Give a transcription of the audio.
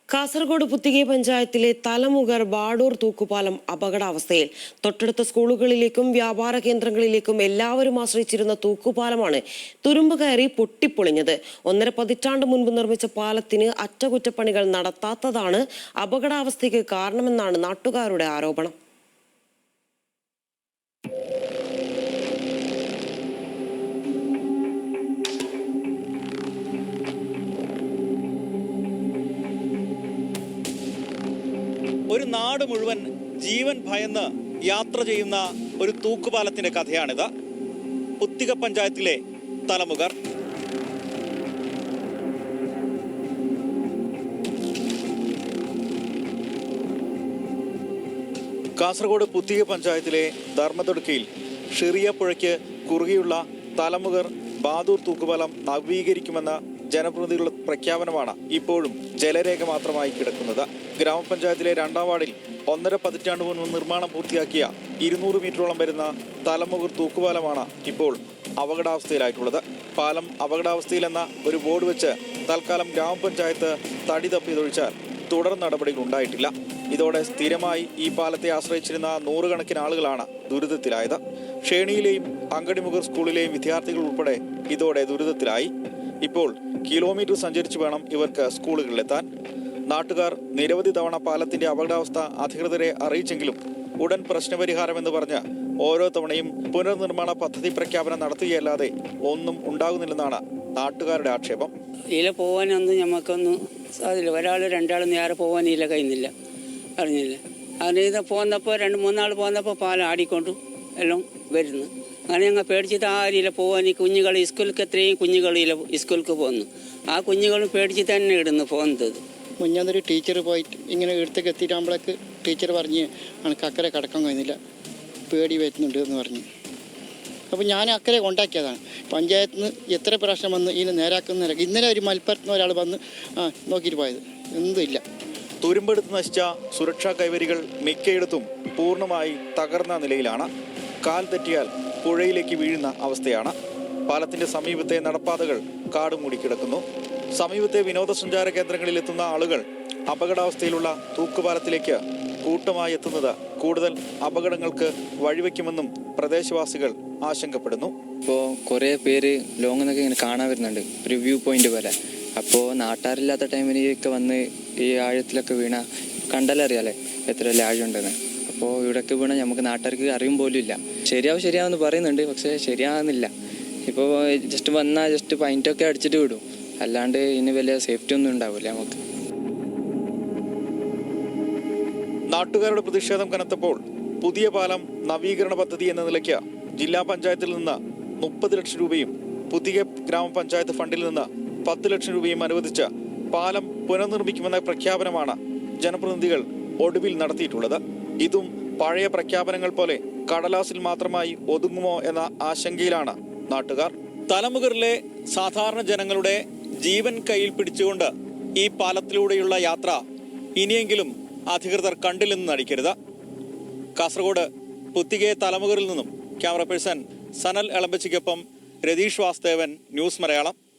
കാസർഗോഡ് പുത്തികെ പഞ്ചായത്തിലെ തലമുകർ ബാഡൂർ തൂക്കുപാലം അപകടാവസ്ഥയിൽ. തൊട്ടടുത്ത സ്കൂളുകളിലേക്കും വ്യാപാര കേന്ദ്രങ്ങളിലേക്കും എല്ലാവരും ആശ്രയിച്ചിരുന്ന തൂക്കുപാലമാണ് തുരുമ്പ് കയറി പൊട്ടിപ്പൊളിഞ്ഞത്. 1.5 പതിറ്റാണ്ട് മുൻപ് നിർമ്മിച്ച പാലത്തിന് അറ്റകുറ്റപ്പണികൾ നടത്താത്തതാണ് അപകടാവസ്ഥയ്ക്ക് കാരണമെന്നാണ് നാട്ടുകാരുടെ ആരോപണം. ഒരു നാട് മുഴുവൻ ജീവൻ ഭയന്ന് യാത്ര ചെയ്യുന്ന ഒരു തൂക്കുപാലത്തിന്റെ കഥയാണിത്. പുത്തിക പഞ്ചായത്തിലെ തലമുകർ. കാസർഗോഡ് പുത്തിക പഞ്ചായത്തിലെ ധർമ്മതൊടുക്കയിൽ ഷെറിയ പുഴയ്ക്ക് കുറുകെയുള്ള തലമുകർ ബാദൂർ തൂക്കുപാലം നവീകരിക്കുമെന്ന ജനപ്രതിനിധികളുടെ പ്രഖ്യാപനമാണ് ഇപ്പോഴും ജലരേഖ മാത്രമായി കിടക്കുന്നത്. ഗ്രാമപഞ്ചായത്തിലെ 2ാം വാർഡിൽ 1.5 പതിറ്റാണ്ട് മുൻപ് നിർമ്മാണം പൂർത്തിയാക്കിയ 200 മീറ്ററോളം വരുന്ന തലമുകർ തൂക്കുപാലമാണ് ഇപ്പോൾ അപകടാവസ്ഥയിലായിട്ടുള്ളത്. പാലം അപകടാവസ്ഥയിലെന്ന ഒരു ബോർഡ് വെച്ച് തൽക്കാലം ഗ്രാമപഞ്ചായത്ത് തടി തപ്പിയതൊഴിച്ചാൽ തുടർ നടപടികൾ ഉണ്ടായിട്ടില്ല. ഇതോടെ സ്ഥിരമായി ഈ പാലത്തെ ആശ്രയിച്ചിരുന്ന 100 കണക്കിന് ആളുകളാണ് ദുരിതത്തിലായത്. ഷേണിയിലെയും അങ്കടിമുഖർ സ്കൂളിലെയും വിദ്യാർത്ഥികൾ ഉൾപ്പെടെ ഇതോടെ ദുരിതത്തിലായി. ഇപ്പോൾ കിലോമീറ്റർ സഞ്ചരിച്ചു വേണം ഇവർക്ക് സ്കൂളുകളിലെത്താൻ. നാട്ടുകാർ നിരവധി തവണ പാലത്തിന്റെ അപകടാവസ്ഥ അധികൃതരെ അറിയിച്ചെങ്കിലും ഉടൻ പ്രശ്നപരിഹാരമെന്ന് പറഞ്ഞ് ഓരോ തവണയും പുനർനിർമ്മാണ പദ്ധതി പ്രഖ്യാപനം നടത്തുകയല്ലാതെ ഒന്നും ഉണ്ടാകുന്നില്ലെന്നാണ് നാട്ടുകാരുടെ ആക്ഷേപം. ഇതിൽ പോകാനൊന്നും ഞമ്മക്കൊന്നും സാധില്ല. ഒരാൾ 2 ആൾ നേരെ പോകാൻ ഇതിൽ കഴിയുന്നില്ല, അറിഞ്ഞില്ല. അതിന് പോന്നപ്പോൾ 2-3 ആൾ പോന്നപ്പോൾ പാലം ആടിക്കൊണ്ടും എല്ലാം വരുന്നു. അങ്ങനെ ഞങ്ങൾ പേടിച്ചിട്ട് ആ രീതിയിൽ പോകാൻ. ഈ കുഞ്ഞുങ്ങൾ സ്കൂളിലേക്ക് എത്രയും കുഞ്ഞുകളിൽ സ്കൂളിലേക്ക് പോകുന്നു. ആ കുഞ്ഞുങ്ങളും പേടിച്ച് തന്നെ ഇടുന്നു പോകുന്നത്. മുന്നൊരു ടീച്ചർ പോയിട്ട് ഇങ്ങനെ ഇടത്തേക്ക് എത്തിയിട്ടാകുമ്പോഴേക്ക് ടീച്ചർ പറഞ്ഞ് എനിക്ക് അക്കരെ കിടക്കാൻ കഴിയുന്നില്ല, പേടി വരുന്നുണ്ട് എന്ന് പറഞ്ഞു. അപ്പോൾ ഞാൻ അക്കരെ കൊണ്ടാക്കിയതാണ്. പഞ്ചായത്തിൽ നിന്ന് എത്ര പ്രാവശ്യം വന്ന് ഇതിന് നേരാക്കുന്നില്ല. ഇന്നലെ ഒരു മലപ്പുറത്ത് ഒരാൾ വന്ന് നോക്കിയിട്ട് പോയത് എന്തുമില്ല. തുരുമ്പെടുത്ത് നശിച്ച സുരക്ഷാ കൈവരികൾ മിക്കയിടത്തും പൂർണ്ണമായി തകർന്ന നിലയിലാണ്. കാൽ തെറ്റിയാൽ പുഴയിലേക്ക് വീഴുന്ന അവസ്ഥയാണ്. പാലത്തിന്റെ സമീപത്തെ നടപ്പാതകൾ കാട് മൂടിക്കിടക്കുന്നു. സമീപത്തെ വിനോദസഞ്ചാര കേന്ദ്രങ്ങളിൽ എത്തുന്ന ആളുകൾ അപകടാവസ്ഥയിലുള്ള തൂക്കുപാലത്തിലേക്ക് കൂട്ടമായി എത്തുന്നത് കൂടുതൽ അപകടങ്ങൾക്ക് വഴിവെക്കുമെന്നും പ്രദേശവാസികൾ ആശങ്കപ്പെടുന്നു. ഇപ്പോൾ കുറേ പേര് ലോങ് നിന്നൊക്കെ ഇങ്ങനെ കാണാൻ വരുന്നുണ്ട്, ഒരു വ്യൂ പോയിന്റ് പോലെ. അപ്പോൾ നാട്ടാരില്ലാത്ത ടൈമിലൊക്കെ വന്ന് ഈ ആഴത്തിലൊക്കെ വീണ കണ്ടാലറിയാലേ എത്ര ആഴമുണ്ടെന്ന്. അപ്പോൾ ഇവിടെയൊക്കെ വീണാൽ നമുക്ക് നാട്ടുകാർക്ക് അറിയും പോലും ഇല്ല. ശരിയാവുമെന്ന് പറയുന്നുണ്ട്, പക്ഷേ ശരിയാകുന്നില്ല. ഇപ്പോൾ ജസ്റ്റ് വന്നാൽ ജസ്റ്റ് പൈൻറ്റൊക്കെ അടിച്ചിട്ട് വിടും, അല്ലാണ്ട് ഇനി വലിയ സേഫ്റ്റി ഒന്നും ഉണ്ടാവില്ല നമുക്ക്. നാട്ടുകാരുടെ പ്രതിഷേധം കനത്തപ്പോൾ പുതിയ പാലം നവീകരണ പദ്ധതി എന്ന നിലയ്ക്ക് ജില്ലാ പഞ്ചായത്തിൽ നിന്ന് 30 ലക്ഷം രൂപയും പുതിയ ഗ്രാമപഞ്ചായത്ത് ഫണ്ടിൽ നിന്ന് 10 ലക്ഷം രൂപയും അനുവദിച്ച് പാലം പുനർനിർമ്മിക്കുമെന്ന പ്രഖ്യാപനമാണ് ജനപ്രതിനിധികൾ ഒടുവിൽ നടത്തിയിട്ടുള്ളത്. ഇതും പഴയ പ്രഖ്യാപനങ്ങൾ പോലെ കടലാസിൽ മാത്രമായി ഒതുങ്ങുമോ എന്ന ആശങ്കയിലാണ് നാട്ടുകാർ. തലമുകരിലെ സാധാരണ ജനങ്ങളുടെ ജീവൻ കയ്യിൽ പിടിച്ചുകൊണ്ട് ഈ പാലത്തിലൂടെയുള്ള യാത്ര ഇനിയെങ്കിലും അധികൃതർ കണ്ടില്ലെന്ന് നടിക്കരുത്. കാസർഗോഡ് പുത്തികെ തലമുകരിൽ നിന്നും ക്യാമറ പേഴ്സൺ സനൽ എളമ്പച്ചിക്കൊപ്പം രതീഷ് വാസ്തേവൻ, ന്യൂസ് മലയാളം.